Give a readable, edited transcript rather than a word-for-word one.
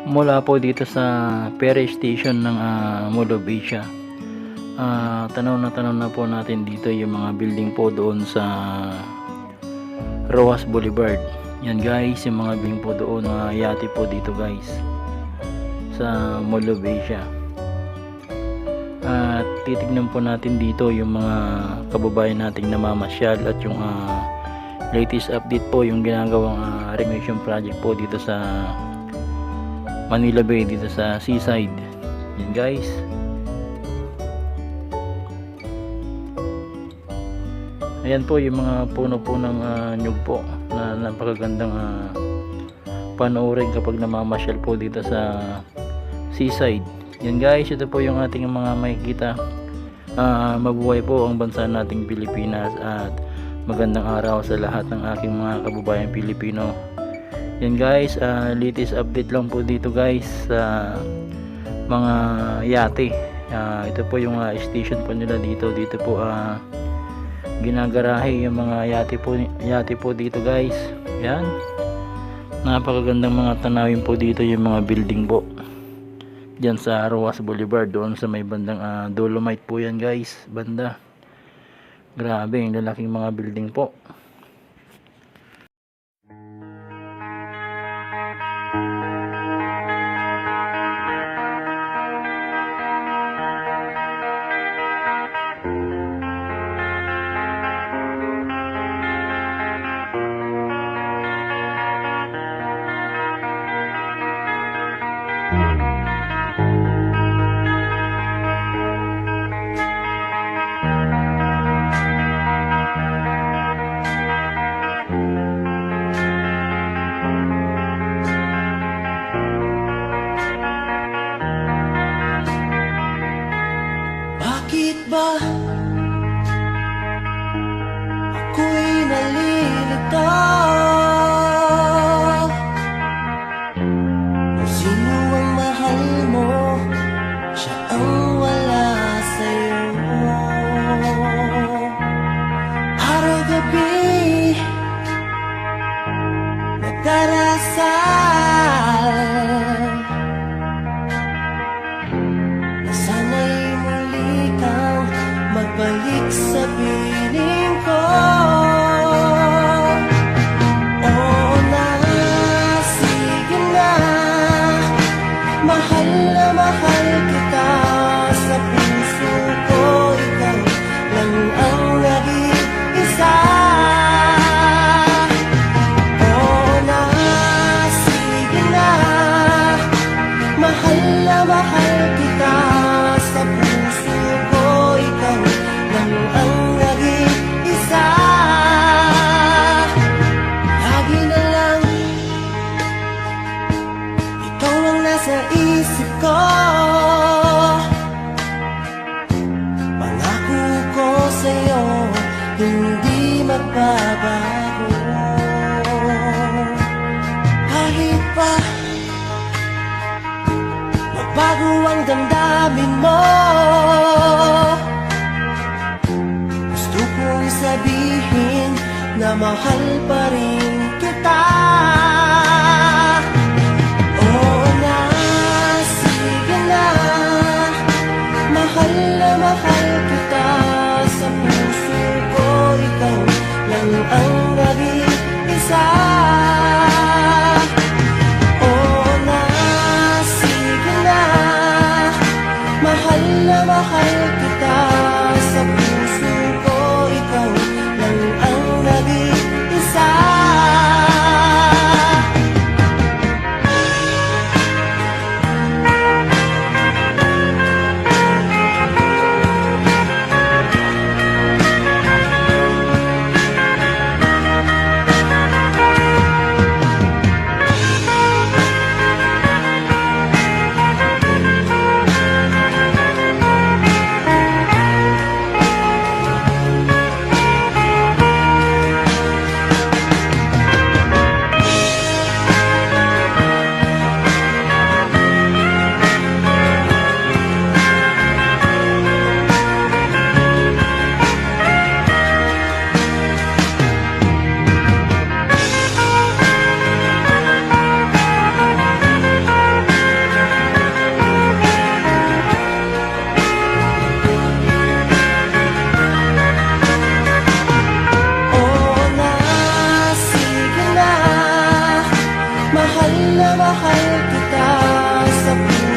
mula po dito sa ferry station ng Mall of Asia. Tanaw na po natin dito yung mga building po doon sa Rojas Boulevard. Yan guys, yung mga building po doon, yate po dito guys sa Mall of Asia. At titignan po natin dito yung mga kababayan nating namamasyal at yung latest update po yung ginagawang renovation project po dito sa Manila Bay, dito sa seaside. Yan guys. Ayan po yung mga puno po ng nyug po na napakagandang panoorin kapag namamasyal po dito sa seaside. Yan guys, ito po yung ating mga makikita. Mabuhay po ang bansa nating Pilipinas at magandang araw sa lahat ng aking mga kababayan Pilipino. Yan guys, latest update lang po dito guys sa mga yate. Ito po yung station po nila dito. Dito po ginagarahe yung mga yate po dito guys. Yan, napakagandang mga tanawin po dito, yung mga building po dyan sa Rojas Boulevard, doon sa may bandang Dolomite po yan guys, banda. Grabe, yung lalaking mga building po. Bakit ba ako'y nalilito? Kung sino ang mahal mo, siya ang wala sa'yo. Araw-gabi nagdarasal na sana'y muli kang magbalik sa piling ko. Oo na, sige na, mahal na mahal kita. Sa puso ko ikaw lang ang nag-iisa. Oo na, sige na, mahal na mahal kita. Sa puso ko ikaw lang ang nag-iisa. Lagi na lang ikaw ang nasa isip ko. Pangako ko sa'yo, hindi magbabago. Kahit pa magbago ang damdamin mo, gusto kong sabihin na mahal pa rin kita. Oo na, sige na, mahal na mahal kita. Sa puso ko ikaw lang ang nag-iisa. Oo na, sige na, mahal na mahal kita. Sa puso ko ikaw lang ang nag-iisa. na mahal kita sa puso